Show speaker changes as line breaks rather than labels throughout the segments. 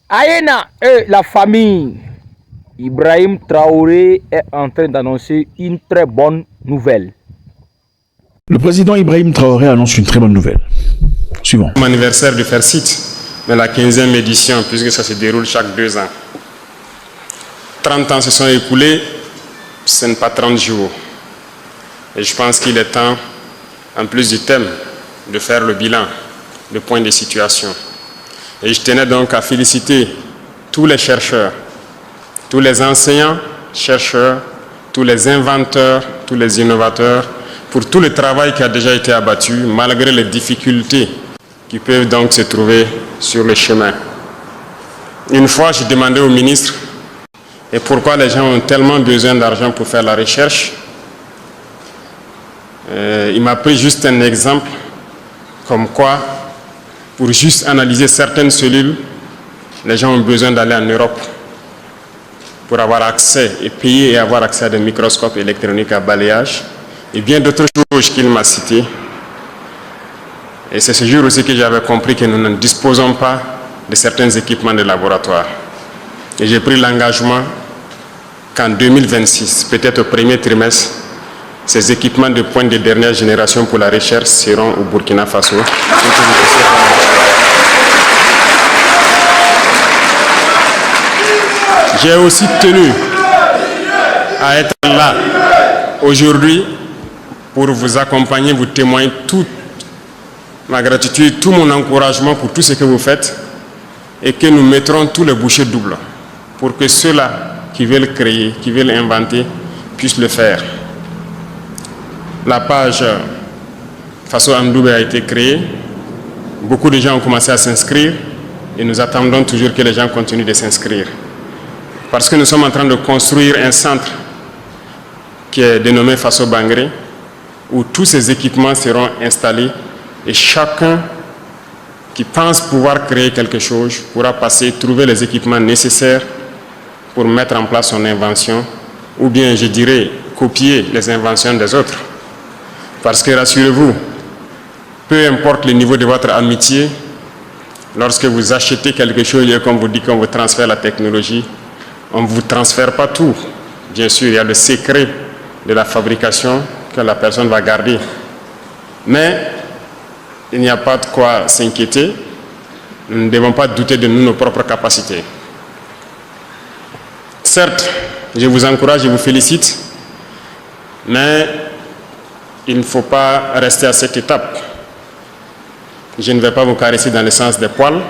Aïna et la famille, Ibrahim Traoré est en train d'annoncer une très bonne nouvelle.
Le président Ibrahim Traoré annonce une très bonne nouvelle. Suivant.
Mon anniversaire de faire site, mais la 15e édition, puisque ça se déroule chaque 2 ans. 30 ans se sont écoulés, ce n'est pas 30 jours. Et je pense qu'il est temps, en plus du thème, de faire le bilan, le point de situation. Et je tenais donc à féliciter tous les chercheurs, tous les enseignants, chercheurs, tous les inventeurs, tous les innovateurs, pour tout le travail qui a déjà été abattu, malgré les difficultés qui peuvent donc se trouver sur le chemin. Une fois, j'ai demandé au ministre et pourquoi les gens ont tellement besoin d'argent pour faire la recherche. Il m'a pris juste un exemple, comme quoi, pour juste analyser certaines cellules, les gens ont besoin d'aller en Europe pour avoir accès et payer et avoir accès à des microscopes électroniques à balayage et bien d'autres choses qu'il m'a citées. Et c'est ce jour aussi que j'avais compris que nous ne disposons pas de certains équipements de laboratoire. Et j'ai pris l'engagement qu'en 2026, peut-être au premier trimestre, ces équipements de pointe de dernière génération pour la recherche seront au Burkina Faso. J'ai aussi tenu à être là aujourd'hui pour vous accompagner, vous témoigner toute ma gratitude, tout mon encouragement pour tout ce que vous faites et que nous mettrons tous les bouchées doubles pour que ceux-là qui veulent créer, qui veulent inventer, puissent le faire. La page Faso Amdoubé a été créée, beaucoup de gens ont commencé à s'inscrire et nous attendons toujours que les gens continuent de s'inscrire. Parce que nous sommes en train de construire un centre qui est dénommé Faso Bangré, où tous ces équipements seront installés et chacun qui pense pouvoir créer quelque chose pourra passer, trouver les équipements nécessaires pour mettre en place son invention, ou bien, je dirais, copier les inventions des autres. Parce que, rassurez-vous, peu importe le niveau de votre amitié, lorsque vous achetez quelque chose et qu'on vous dit qu'on vous transfère la technologie, on ne vous transfère pas tout. Bien sûr, il y a le secret de la fabrication que la personne va garder. Mais il n'y a pas de quoi s'inquiéter. Nous ne devons pas douter de nous, nos propres capacités. Certes, je vous encourage, je vous félicite, mais il ne faut pas rester à cette étape. Je ne vais pas vous caresser dans le sens des poils.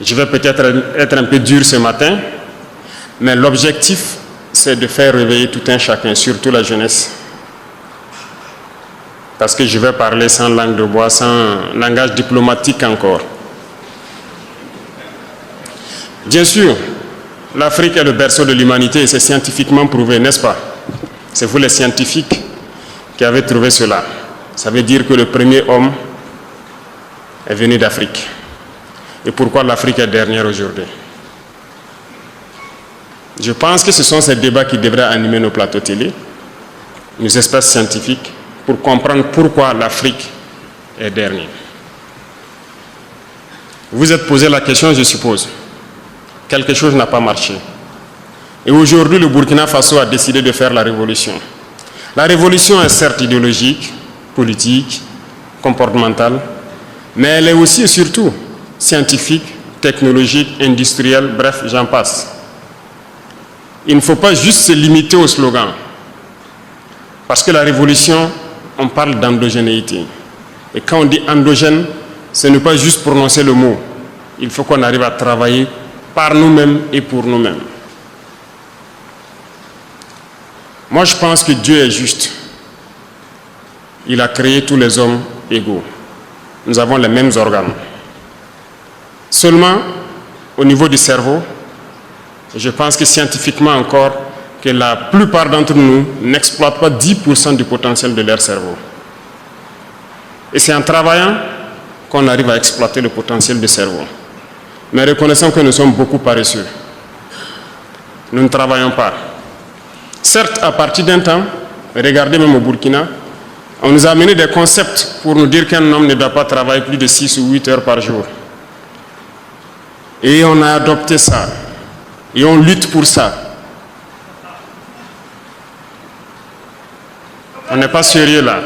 Je vais peut-être être un peu dur ce matin, mais l'objectif, c'est de faire réveiller tout un chacun, surtout la jeunesse. Parce que je vais parler sans langue de bois, sans langage diplomatique encore. Bien sûr, l'Afrique est le berceau de l'humanité et c'est scientifiquement prouvé, n'est-ce pas? C'est vous les scientifiques qui avez trouvé cela. Ça veut dire que le premier homme est venu d'Afrique. Et pourquoi l'Afrique est dernière aujourd'hui? Je pense que ce sont ces débats qui devraient animer nos plateaux télé, nos espaces scientifiques, pour comprendre pourquoi l'Afrique est dernière. Vous vous êtes posé la question, je suppose. Quelque chose n'a pas marché. Et aujourd'hui, le Burkina Faso a décidé de faire la révolution. La révolution est certes idéologique, politique, comportementale, mais elle est aussi et surtout scientifique, technologique, industrielle, bref, j'en passe. Il ne faut pas juste se limiter au slogan. Parce que la révolution, on parle d'endogénéité. Et quand on dit endogène, ce n'est pas juste prononcer le mot. Il faut qu'on arrive à travailler par nous-mêmes et pour nous-mêmes. Moi, je pense que Dieu est juste. Il a créé tous les hommes égaux. Nous avons les mêmes organes. Seulement, au niveau du cerveau, je pense que scientifiquement encore, que la plupart d'entre nous n'exploitent pas 10% du potentiel de leur cerveau. Et c'est en travaillant qu'on arrive à exploiter le potentiel du cerveau. Mais reconnaissons que nous sommes beaucoup paresseux. Nous ne travaillons pas. Certes, à partir d'un temps, regardez même au Burkina, on nous a amené des concepts pour nous dire qu'un homme ne doit pas travailler plus de 6 ou 8 heures par jour. Et on a adopté ça. Et on lutte pour ça. On n'est pas sérieux là.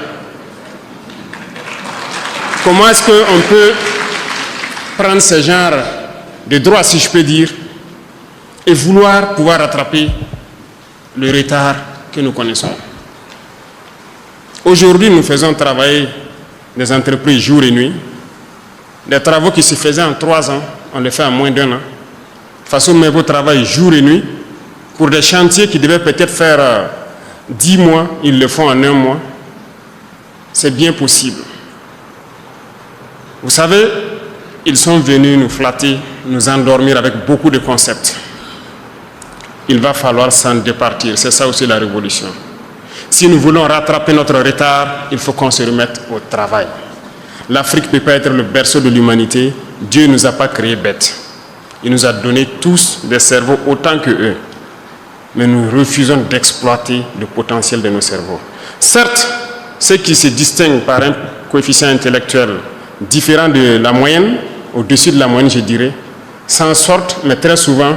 Comment est-ce qu'on peut prendre ce genre de droits, si je peux dire, et vouloir pouvoir rattraper le retard que nous connaissons? Aujourd'hui, nous faisons travailler des entreprises jour et nuit. Des travaux qui se faisaient en 3 ans, on les fait en moins d'1 an. Façon Mebo travaille jour et nuit. Pour des chantiers qui devaient peut-être faire 10 mois, ils le font en 1 mois. C'est bien possible. Vous savez, ils sont venus nous flatter, nous endormir avec beaucoup de concepts. Il va falloir s'en départir. C'est ça aussi la révolution. Si nous voulons rattraper notre retard, il faut qu'on se remette au travail. L'Afrique ne peut pas être le berceau de l'humanité. Dieu ne nous a pas créés bêtes. Il nous a donné tous des cerveaux autant que eux. Mais nous refusons d'exploiter le potentiel de nos cerveaux. Certes, ceux qui se distinguent par un coefficient intellectuel différent de la moyenne, au-dessus de la moyenne, je dirais, s'en sortent, mais très souvent,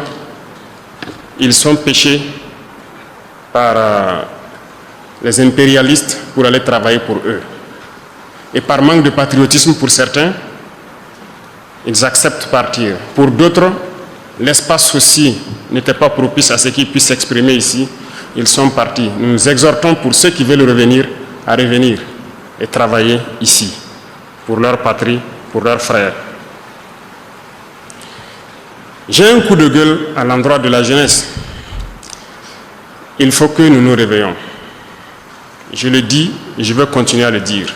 ils sont pêchés par les impérialistes pour aller travailler pour eux. Et par manque de patriotisme pour certains, ils acceptent partir. Pour d'autres, l'espace aussi n'était pas propice à ce qu'ils puissent s'exprimer ici. Ils sont partis. Nous nous exhortons pour ceux qui veulent revenir à revenir et travailler ici, pour leur patrie, pour leurs frères. J'ai un coup de gueule à l'endroit de la jeunesse. Il faut que nous nous réveillons. Je le dis et je veux continuer à le dire.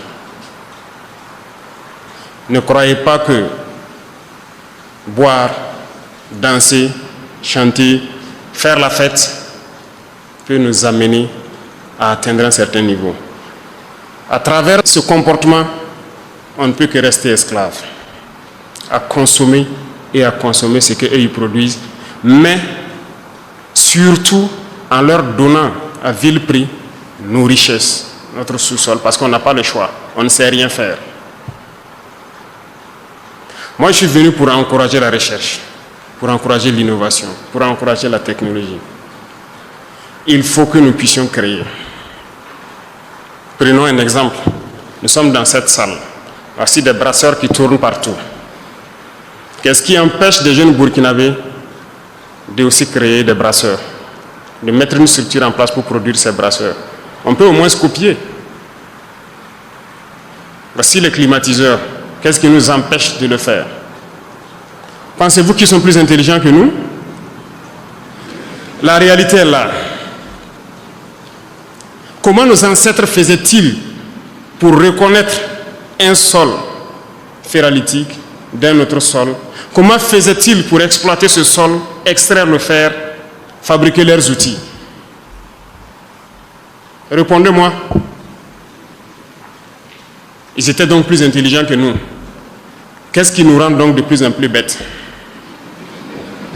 Ne croyez pas que boire, danser, chanter, faire la fête peut nous amener à atteindre un certain niveau. À travers ce comportement, on ne peut que rester esclave, à consommer et à consommer ce qu'eux ils produisent, mais surtout en leur donnant à vil prix nos richesses, notre sous-sol, parce qu'on n'a pas le choix, on ne sait rien faire. Moi, je suis venu pour encourager la recherche, pour encourager l'innovation, pour encourager la technologie. Il faut que nous puissions créer. Prenons un exemple. Nous sommes dans cette salle. Voici des brasseurs qui tournent partout. Qu'est-ce qui empêche des jeunes Burkinabés de aussi créer des brasseurs, de mettre une structure en place pour produire ces brasseurs? On peut au moins se copier. Voici les climatiseurs. Qu'est-ce qui nous empêche de le faire? Pensez-vous qu'ils sont plus intelligents que nous? La réalité est là. Comment nos ancêtres faisaient-ils pour reconnaître un sol ferralitique d'un autre sol? Comment faisaient-ils pour exploiter ce sol, extraire le fer, fabriquer leurs outils? Répondez-moi. Ils étaient donc plus intelligents que nous. Qu'est-ce qui nous rend donc de plus en plus bêtes?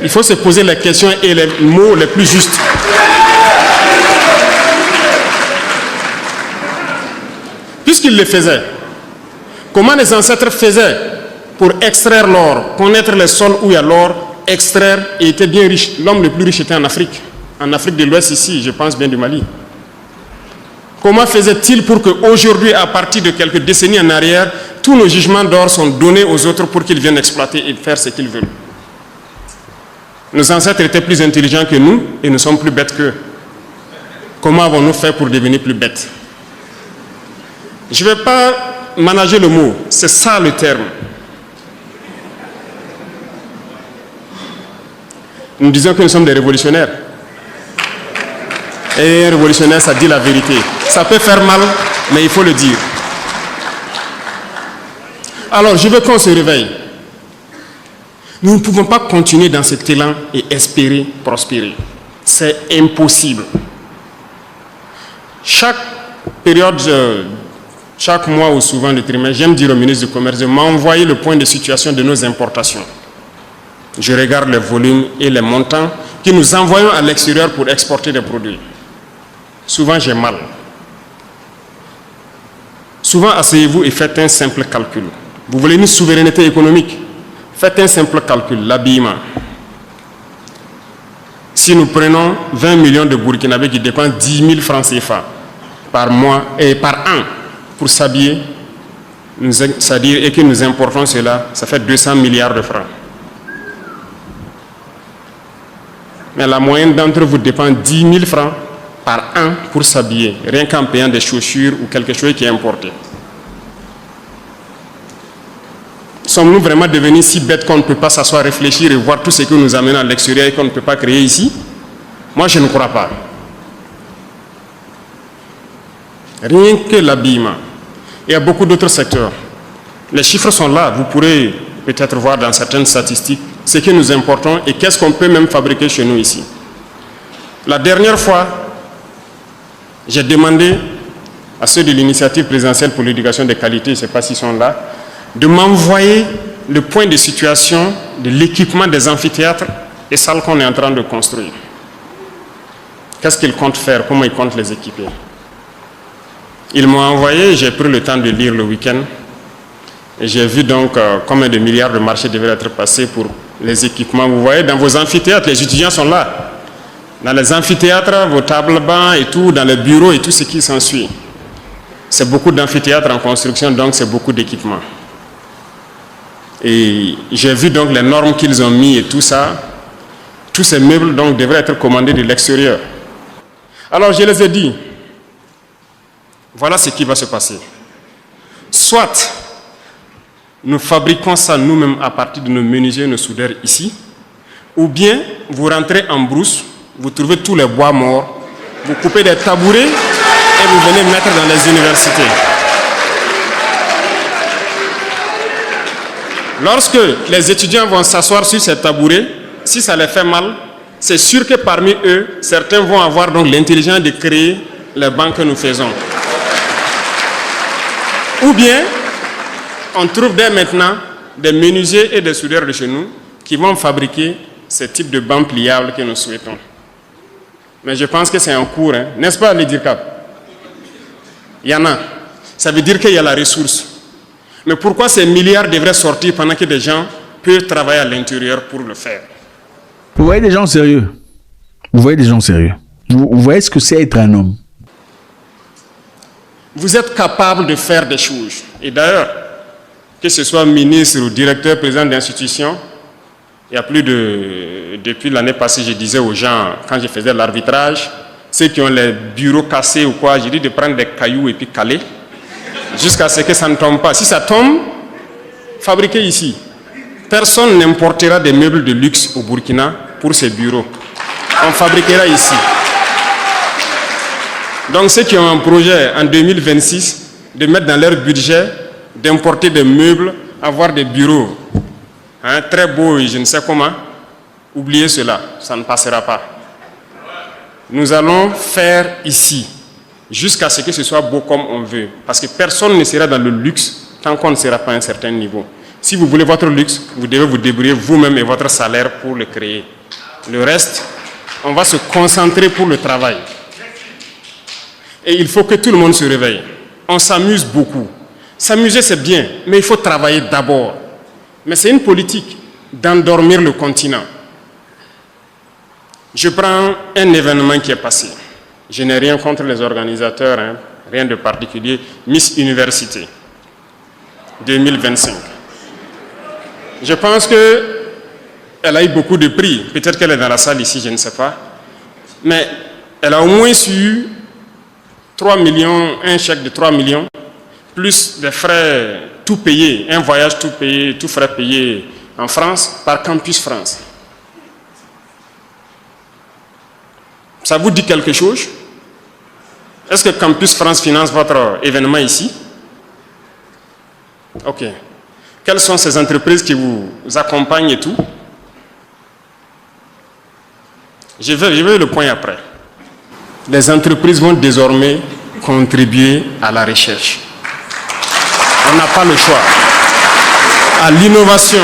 Il faut se poser les questions et les mots les plus justes. Puisqu'ils le faisaient, comment les ancêtres faisaient pour extraire l'or, connaître les sols où il y a l'or, extraire et étaient bien riches? L'homme le plus riche était en Afrique de l'Ouest ici, je pense bien du Mali. Comment faisait-il pour qu'aujourd'hui, à partir de quelques décennies en arrière, tous nos jugements d'or sont donnés aux autres pour qu'ils viennent exploiter et faire ce qu'ils veulent? Nos ancêtres étaient plus intelligents que nous et nous sommes plus bêtes qu'eux. Comment avons-nous fait pour devenir plus bêtes? Je ne vais pas manager le mot, c'est ça le terme. Nous disons que nous sommes des révolutionnaires. Et un révolutionnaire, ça dit la vérité. Ça peut faire mal, mais il faut le dire. Alors, je veux qu'on se réveille. Nous ne pouvons pas continuer dans cet élan et espérer prospérer. C'est impossible. Chaque période, chaque mois ou souvent le trimestre, j'aime dire au ministre du Commerce de m'envoyer le point de situation de nos importations. Je regarde les volumes et les montants que nous envoyons à l'extérieur pour exporter des produits. Souvent, j'ai mal. Souvent, asseyez-vous et faites un simple calcul. Vous voulez une souveraineté économique? Faites un simple calcul, l'habillement. Si nous prenons 20 millions de Burkinabés qui dépensent 10 000 francs CFA par mois et par an pour s'habiller, c'est-à-dire et que nous importons cela, ça fait 200 milliards de francs. Mais la moyenne d'entre vous dépense 10 000 francs par an pour s'habiller, rien qu'en payant des chaussures ou quelque chose qui est importé. Sommes-nous vraiment devenus si bêtes qu'on ne peut pas s'asseoir, réfléchir et voir tout ce que nous amène à l'extérieur et qu'on ne peut pas créer ici? Moi, je ne crois pas. Rien que l'habillement. Il y a beaucoup d'autres secteurs. Les chiffres sont là. Vous pourrez peut-être voir dans certaines statistiques ce que nous importons et qu'est-ce qu'on peut même fabriquer chez nous ici. La dernière fois, j'ai demandé à ceux de l'initiative présidentielle pour l'éducation de qualité, je ne sais pas s'ils sont là, de m'envoyer le point de situation de l'équipement des amphithéâtres et salles qu'on est en train de construire. Qu'est-ce qu'ils comptent faire? Comment ils comptent les équiper? Ils m'ont envoyé, j'ai pris le temps de lire le week-end, et j'ai vu donc combien de milliards de marchés devaient être passés pour les équipements. Vous voyez, dans vos amphithéâtres, les étudiants sont là. Dans les amphithéâtres, vos tables bancs et tout, dans les bureaux et tout ce qui s'ensuit. C'est beaucoup d'amphithéâtres en construction, donc c'est beaucoup d'équipements. Et j'ai vu donc les normes qu'ils ont mis et tout ça. Tous ces meubles donc devraient être commandés de l'extérieur. Alors je les ai dit, voilà ce qui va se passer. Soit nous fabriquons ça nous-mêmes à partir de nos menuisiers, nos soudeurs ici, ou bien vous rentrez en brousse, vous trouvez tous les bois morts, vous coupez des tabourets et vous venez mettre dans les universités. Lorsque les étudiants vont s'asseoir sur ces tabourets, si ça les fait mal, c'est sûr que parmi eux, certains vont avoir donc l'intelligence de créer les bancs que nous faisons. Ou bien, on trouve dès maintenant des menuisiers et des soudeurs de chez nous qui vont fabriquer ce type de bancs pliables que nous souhaitons. Mais je pense que c'est en cours, hein. N'est-ce pas, les DIRCAP? Il y en a. Ça veut dire qu'il y a la ressource. Mais pourquoi ces milliards devraient sortir pendant que des gens peuvent travailler à l'intérieur pour le faire?
Vous voyez des gens sérieux. Vous voyez des gens sérieux. Vous voyez ce que c'est être un homme.
Vous êtes capable de faire des choses. Et d'ailleurs, que ce soit ministre ou directeur, président d'institution, il y a plus de... Depuis l'année passée, je disais aux gens, quand je faisais l'arbitrage, ceux qui ont les bureaux cassés ou quoi, j'ai dit de prendre des cailloux et puis caler, jusqu'à ce que ça ne tombe pas. Si ça tombe, fabriquez ici. Personne n'importera des meubles de luxe au Burkina pour ces bureaux. On fabriquera ici. Donc ceux qui ont un projet en 2026 de mettre dans leur budget d'importer des meubles, avoir des bureaux très beaux et je ne sais comment, oubliez cela, ça ne passera pas. Nous allons faire ici jusqu'à ce que ce soit beau comme on veut. Parce que personne ne sera dans le luxe tant qu'on ne sera pas à un certain niveau. Si vous voulez votre luxe, vous devez vous débrouiller vous-même et votre salaire pour le créer. Le reste, on va se concentrer pour le travail. Et il faut que tout le monde se réveille. On s'amuse beaucoup. S'amuser, c'est bien, mais il faut travailler d'abord. Mais c'est une politique d'endormir le continent. Je prends un événement qui est passé. Je n'ai rien contre les organisateurs, hein, rien de particulier. Miss Université 2025. Je pense qu'elle a eu beaucoup de prix. Peut-être qu'elle est dans la salle ici, je ne sais pas. Mais elle a au moins eu 3 millions, un chèque de 3 millions, plus des frais tout payés, un voyage tout payé, tout frais payé en France par Campus France. Ça vous dit quelque chose? Est-ce que Campus France finance votre événement ici? Ok. Quelles sont ces entreprises qui vous accompagnent et tout? Je vais le point après. Les entreprises vont désormais contribuer à la recherche. On n'a pas le choix. À l'innovation.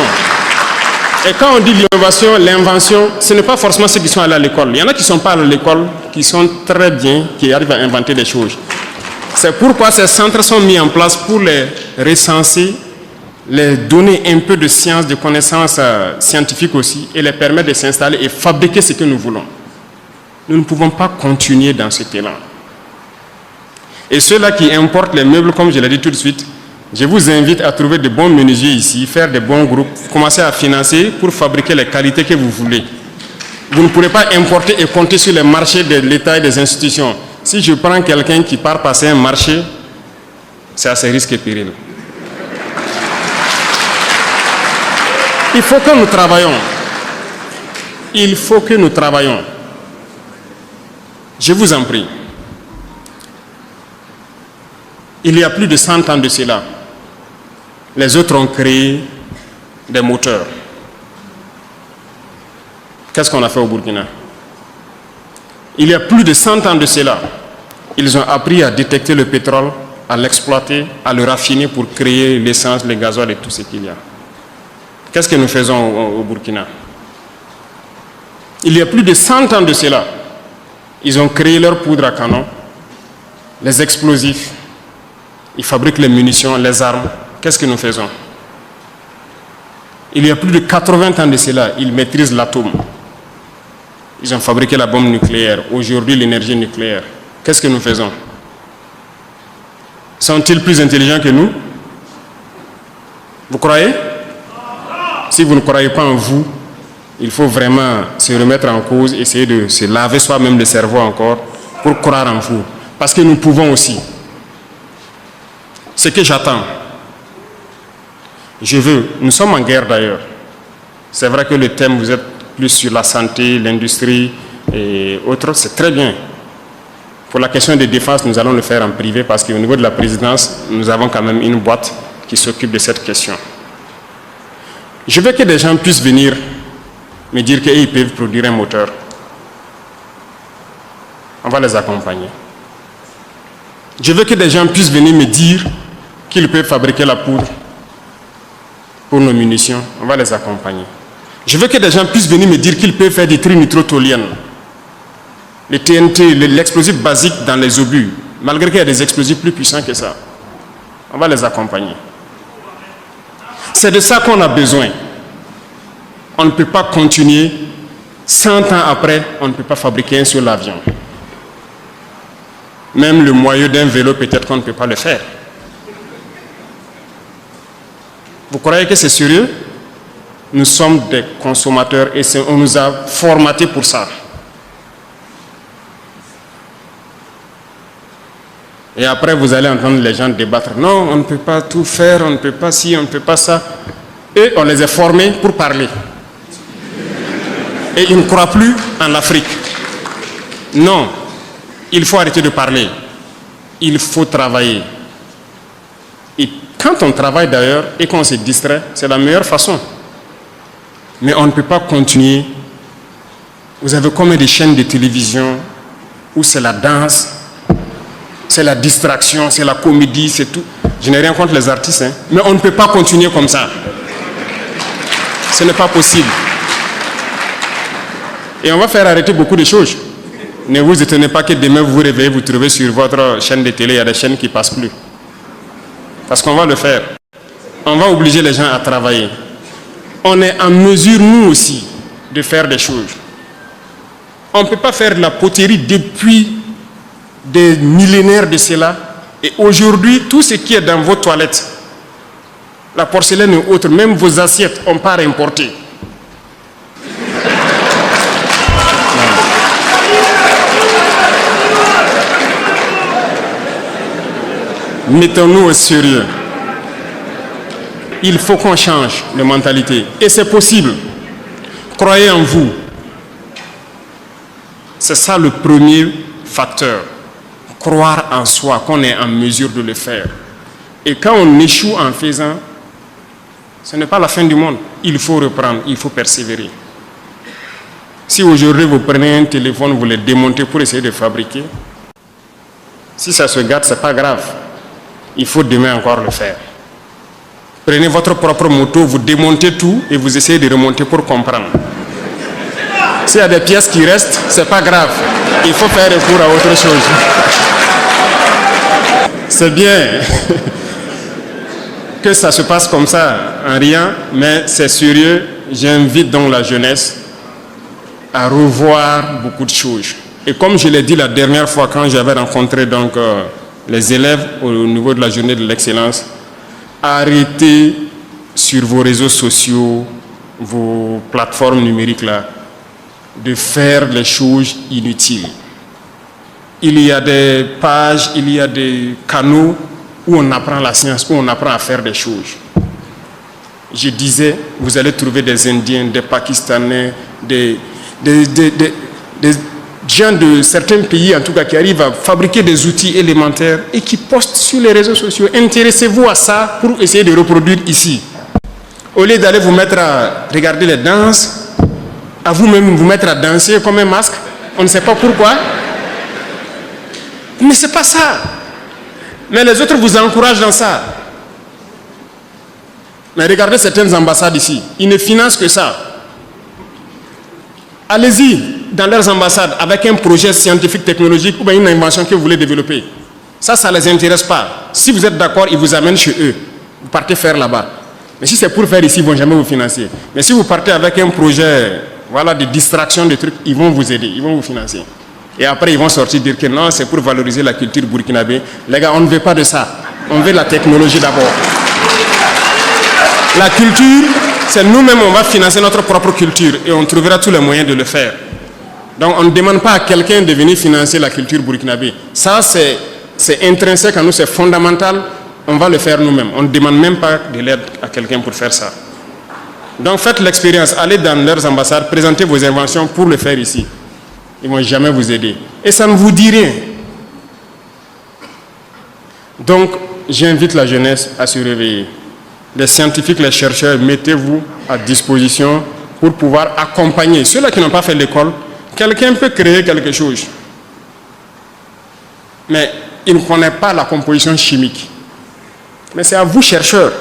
Et quand on dit l'innovation, l'invention, ce n'est pas forcément ceux qui sont allés à l'école. Il y en a qui ne sont pas allés à l'école, qui sont très bien, qui arrivent à inventer des choses. C'est pourquoi ces centres sont mis en place pour les recenser, les donner un peu de science, de connaissances scientifiques aussi, et les permettre de s'installer et fabriquer ce que nous voulons. Nous ne pouvons pas continuer dans cet élan. Et ceux-là qui importent les meubles, comme je l'ai dit tout de suite, je vous invite à trouver de bons menuisiers ici, faire de bons groupes, commencer à financer pour fabriquer les qualités que vous voulez. Vous ne pourrez pas importer et compter sur les marchés de l'État et des institutions. Si je prends quelqu'un qui part passer un marché, c'est à ses risques et périls. Il faut que nous travaillions. Il faut que nous travaillions. Je vous en prie. Il y a plus de 100 ans de cela, les autres ont créé des moteurs. Qu'est-ce qu'on a fait au Burkina? Il y a plus de 100 ans de cela, ils ont appris à détecter le pétrole, à l'exploiter, à le raffiner pour créer l'essence, le gasoil et tout ce qu'il y a. Qu'est-ce que nous faisons au Burkina? Il y a plus de 100 ans de cela, ils ont créé leur poudre à canon, les explosifs, ils fabriquent les munitions, les armes. Qu'est-ce que nous faisons? Il y a plus de 80 ans de cela, ils maîtrisent l'atome. Ils ont fabriqué la bombe nucléaire. Aujourd'hui, l'énergie nucléaire. Qu'est-ce que nous faisons? Sont-ils plus intelligents que nous? Vous croyez? Si vous ne croyez pas en vous, il faut vraiment se remettre en cause, essayer de se laver soi-même le cerveau encore pour croire en vous. Parce que nous pouvons aussi. Ce que j'attends, nous sommes en guerre d'ailleurs. C'est vrai que le thème, vous êtes plus sur la santé, l'industrie et autres, c'est très bien. Pour la question de défense, nous allons le faire en privé parce qu'au niveau de la présidence, nous avons quand même une boîte qui s'occupe de cette question. Je veux que des gens puissent venir me dire qu'ils peuvent produire un moteur. On va les accompagner. Je veux que des gens puissent venir me dire qu'ils peuvent fabriquer la poudre pour nos munitions. On va les accompagner. Je veux que des gens puissent venir me dire qu'ils peuvent faire des trinitrotoluènes. Les TNT, l'explosif basique dans les obus, malgré qu'il y a des explosifs plus puissants que ça. On va les accompagner. C'est de ça qu'on a besoin. On ne peut pas continuer. 100 ans après, on ne peut pas fabriquer un seul avion. Même le moyeu d'un vélo, peut-être qu'on ne peut pas le faire. Vous croyez que c'est sérieux? Nous sommes des consommateurs et on nous a formatés pour ça. Et après, vous allez entendre les gens débattre. Non, on ne peut pas tout faire, on ne peut pas ci, on ne peut pas ça. Et on les a formés pour parler. Et ils ne croient plus en l'Afrique. Non, il faut arrêter de parler. Il faut travailler. Et quand on travaille d'ailleurs et qu'on se distrait, c'est la meilleure façon. Mais on ne peut pas continuer. Vous avez combien de chaînes de télévision où c'est la danse, c'est la distraction, c'est la comédie, c'est tout. Je n'ai rien contre les artistes, hein, mais on ne peut pas continuer comme ça. Ce n'est pas possible. Et on va faire arrêter beaucoup de choses. Ne vous étonnez pas que demain vous vous réveillez, vous trouvez sur votre chaîne de télé, il y a des chaînes qui ne passent plus. Parce qu'on va le faire. On va obliger les gens à travailler. On est en mesure, nous aussi, de faire des choses. On ne peut pas faire de la poterie depuis des millénaires de cela. Et aujourd'hui, tout ce qui est dans vos toilettes, la porcelaine et autres, même vos assiettes, on part importer. Mettons-nous au sérieux. Il faut qu'on change de mentalité. Et c'est possible. Croyez en vous. C'est ça le premier facteur. Croire en soi, qu'on est en mesure de le faire. Et quand on échoue en faisant, ce n'est pas la fin du monde. Il faut reprendre, il faut persévérer. Si aujourd'hui vous prenez un téléphone, vous le démontez pour essayer de fabriquer, si ça se gâte, ce n'est pas grave. Il faut demain encore le faire. Prenez votre propre moto, vous démontez tout et vous essayez de remonter pour comprendre. S'il y a des pièces qui restent, ce n'est pas grave. Il faut faire recours à autre chose. C'est bien. que ça se passe comme ça, en rien, mais c'est sérieux. J'invite donc la jeunesse à revoir beaucoup de choses. Et comme je l'ai dit la dernière fois quand j'avais rencontré donc, les élèves au niveau de la journée de l'excellence, arrêtez sur vos réseaux sociaux, vos plateformes numériques là, de faire les choses inutiles. Il y a des pages, il y a des canaux où on apprend la science, où on apprend à faire des choses. Je disais, vous allez trouver des Indiens, des Pakistanais, des gens de certains pays, en tout cas, qui arrivent à fabriquer des outils élémentaires et qui postent sur les réseaux sociaux. Intéressez-vous à ça pour essayer de reproduire ici. Au lieu d'aller vous mettre à regarder les danses, à vous-même vous mettre à danser comme un masque, on ne sait pas pourquoi. Mais ce n'est pas ça. Mais les autres vous encouragent dans ça. Mais regardez certaines ambassades ici, ils ne financent que ça. Allez-y dans leurs ambassades avec un projet scientifique, technologique ou bien une invention que vous voulez développer. Ça ne les intéresse pas. Si vous êtes d'accord, ils vous amènent chez eux. Vous partez faire là-bas. Mais si c'est pour faire ici, ils ne vont jamais vous financer. Mais si vous partez avec un projet voilà, de distraction, de trucs, ils vont vous aider, ils vont vous financer. Et après, ils vont sortir dire que non, c'est pour valoriser la culture burkinabé. Les gars, on ne veut pas de ça. On veut la technologie d'abord. La culture, c'est nous-mêmes, on va financer notre propre culture et on trouvera tous les moyens de le faire. Donc, on ne demande pas à quelqu'un de venir financer la culture burkinabé. Ça, c'est intrinsèque à nous, c'est fondamental. On va le faire nous-mêmes. On ne demande même pas de l'aide à quelqu'un pour faire ça. Donc, faites l'expérience. Allez dans leurs ambassades, présentez vos inventions pour le faire ici. Ils ne vont jamais vous aider. Et ça ne vous dit rien. Donc, j'invite la jeunesse à se réveiller. Les scientifiques, les chercheurs, mettez-vous à disposition pour pouvoir accompagner ceux-là qui n'ont pas fait l'école. Quelqu'un peut créer quelque chose. Mais il ne connaît pas la composition chimique. Mais c'est à vous, chercheurs,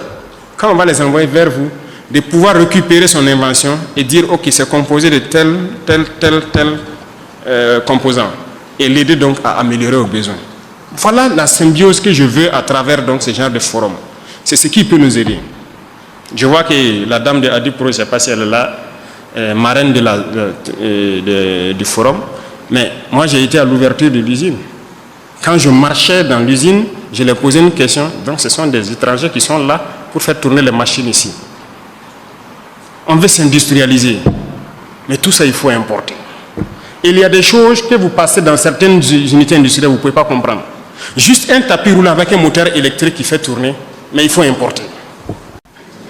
quand on va les envoyer vers vous, de pouvoir récupérer son invention et dire, ok, c'est composé de tel composant. Et l'aider donc à améliorer aux besoins. Voilà la symbiose que je veux à travers donc, ce genre de forum. C'est ce qui peut nous aider. Je vois que la dame de Adipro, je ne sais pas si elle est là, marraine du forum, mais moi j'ai été à l'ouverture de l'usine. Quand je marchais dans l'usine, je leur posais une question. Donc ce sont des étrangers qui sont là pour faire tourner les machines ici. On veut s'industrialiser, mais tout ça il faut importer. Il y a des choses que vous passez dans certaines unités industrielles, vous ne pouvez pas comprendre. Juste un tapis roulant avec un moteur électrique qui fait tourner, mais il faut importer.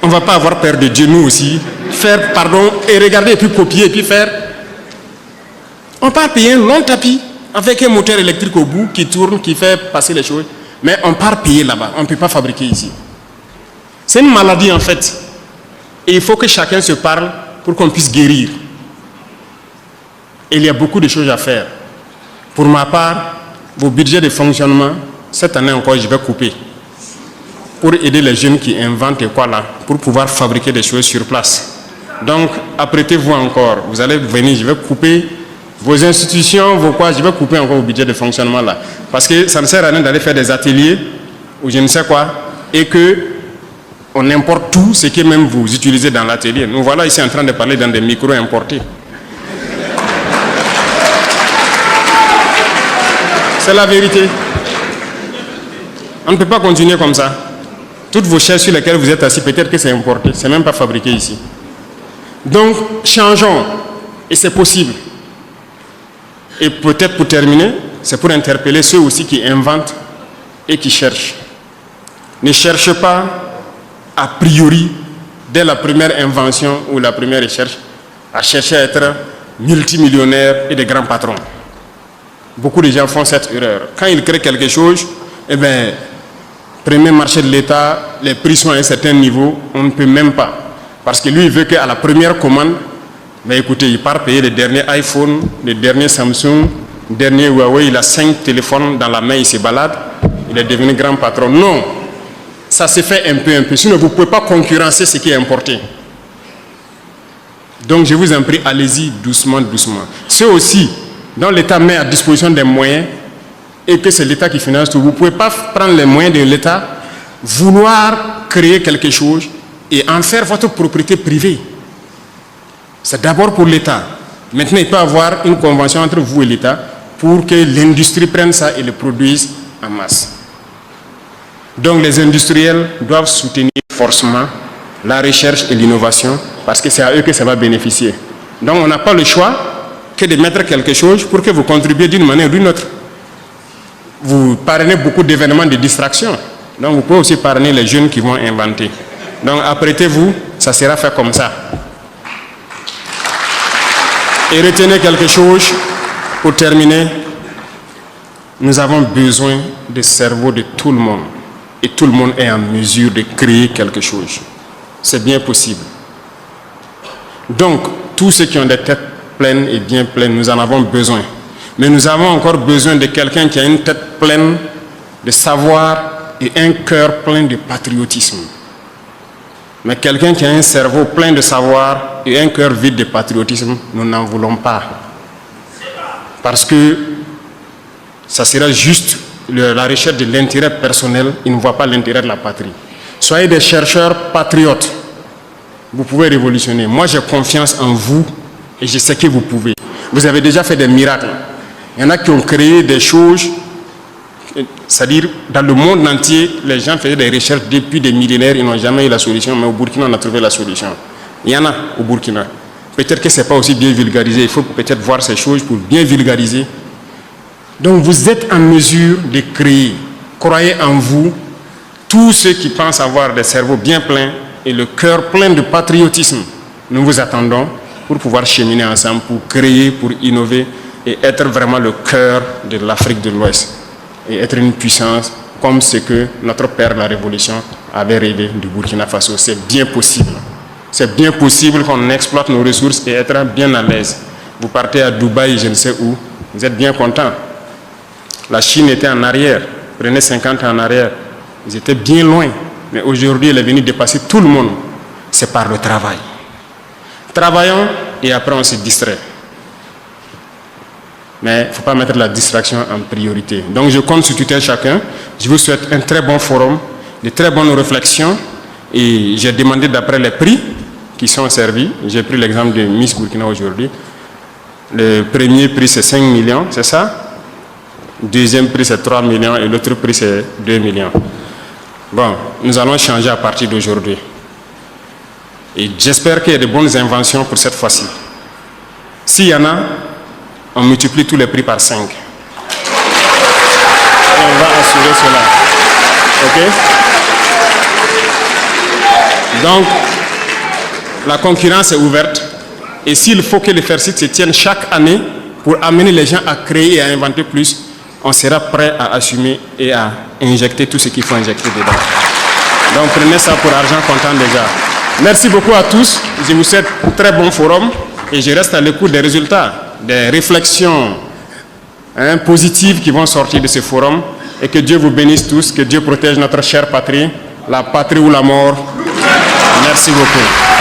On ne va pas avoir peur de Dieu, nous aussi. Faire, pardon, et regarder, et puis copier, et puis faire. On part payer un long tapis avec un moteur électrique au bout qui tourne, qui fait passer les choses. Mais on part payer là-bas. On ne peut pas fabriquer ici. C'est une maladie en fait. Et il faut que chacun se parle pour qu'on puisse guérir. Et il y a beaucoup de choses à faire. Pour ma part, vos budgets de fonctionnement, cette année encore, je vais couper. Pour aider les jeunes qui inventent et quoi là, pour pouvoir fabriquer des choses sur place. Donc, apprêtez-vous encore. Vous allez venir, je vais couper vos institutions, vos quoi, je vais couper encore vos budgets de fonctionnement là. Parce que ça ne sert à rien d'aller faire des ateliers ou je ne sais quoi, et que on importe tout ce que même vous utilisez dans l'atelier. Nous voilà ici en train de parler dans des micros importés. C'est la vérité. On ne peut pas continuer comme ça. Toutes vos chaises sur lesquelles vous êtes assis, peut-être que c'est importé. Ce n'est même pas fabriqué ici. Donc, changeons. Et c'est possible. Et peut-être pour terminer, c'est pour interpeller ceux aussi qui inventent et qui cherchent. Ne cherchez pas a priori, dès la première invention ou la première recherche, à chercher à être multimillionnaire et des grands patrons. Beaucoup de gens font cette erreur. Quand ils créent quelque chose, eh bien, premier marché de l'État, les prix sont à un certain niveau, on ne peut même pas. Parce que lui, il veut qu'à la première commande, mais écoutez, il part payer les derniers iPhone, les derniers Samsung, les derniers Huawei, il a 5 téléphones dans la main, il se balade, il est devenu grand patron. Non, ça se fait un peu. Sinon, vous ne pouvez pas concurrencer ce qui est importé. Donc, je vous en prie, allez-y doucement. Ceux aussi, dont l'État met à disposition des moyens, et que c'est l'État qui finance tout, vous ne pouvez pas prendre les moyens de l'État vouloir créer quelque chose et en faire votre propriété privée. C'est d'abord pour l'État. Maintenant, il peut y avoir une convention entre vous et l'État pour que l'industrie prenne ça et le produise en masse. Donc les industriels doivent soutenir forcément la recherche et l'innovation parce que c'est à eux que ça va bénéficier. Donc on n'a pas le choix que de mettre quelque chose pour que vous contribuiez d'une manière ou d'une autre. Vous parrainez beaucoup d'événements de distraction. Donc vous pouvez aussi parrainer les jeunes qui vont inventer. Donc apprêtez-vous, ça sera fait comme ça. Et retenez quelque chose pour terminer. Nous avons besoin des cerveaux de tout le monde. Et tout le monde est en mesure de créer quelque chose. C'est bien possible. Donc, tous ceux qui ont des têtes pleines et bien pleines, nous en avons besoin. Mais nous avons encore besoin de quelqu'un qui a une tête pleine de savoir et un cœur plein de patriotisme. Mais quelqu'un qui a un cerveau plein de savoir et un cœur vide de patriotisme, nous n'en voulons pas. Parce que ça sera juste la recherche de l'intérêt personnel, il ne voit pas l'intérêt de la patrie. Soyez des chercheurs patriotes. Vous pouvez révolutionner. Moi, j'ai confiance en vous et je sais que vous pouvez. Vous avez déjà fait des miracles. Il y en a qui ont créé des choses, c'est-à-dire dans le monde entier, les gens faisaient des recherches depuis des millénaires, ils n'ont jamais eu la solution, mais au Burkina, on a trouvé la solution. Il y en a au Burkina. Peut-être que ce n'est pas aussi bien vulgarisé. Il faut peut-être voir ces choses pour bien vulgariser. Donc vous êtes en mesure de créer. Croyez en vous. Tous ceux qui pensent avoir des cerveaux bien pleins et le cœur plein de patriotisme, nous vous attendons pour pouvoir cheminer ensemble, pour créer, pour innover et être vraiment le cœur de l'Afrique de l'Ouest et être une puissance comme ce que notre père de la Révolution avait rêvé du Burkina Faso. C'est bien possible. C'est bien possible qu'on exploite nos ressources et être bien à l'aise. Vous partez à Dubaï, je ne sais où, vous êtes bien content. La Chine était en arrière, prenez 50 ans en arrière. Ils étaient bien loin, mais aujourd'hui, elle est venue dépasser tout le monde. C'est par le travail. Travaillons et après on se distrait. Mais il ne faut pas mettre la distraction en priorité. Donc je compte sur tutelle chacun. Je vous souhaite un très bon forum, de très bonnes réflexions. Et j'ai demandé d'après les prix qui sont servis. J'ai pris l'exemple de Miss Burkina aujourd'hui. Le premier prix c'est 5 millions, c'est ça? Le deuxième prix c'est 3 millions et l'autre prix c'est 2 millions. Bon, nous allons changer à partir d'aujourd'hui. Et j'espère qu'il y a de bonnes inventions pour cette fois-ci. S'il y en a, on multiplie tous les prix par 5. Et on va assurer cela. OK? Donc, la concurrence est ouverte. Et s'il faut que les FAIRCIT se tiennent chaque année pour amener les gens à créer et à inventer plus, on sera prêt à assumer et à injecter tout ce qu'il faut injecter dedans. Donc prenez ça pour argent comptant déjà. Merci beaucoup à tous. Je vous souhaite un très bon forum et je reste à l'écoute des résultats, des réflexions positives qui vont sortir de ce forum et que Dieu vous bénisse tous, que Dieu protège notre chère patrie, la patrie ou la mort. Merci beaucoup.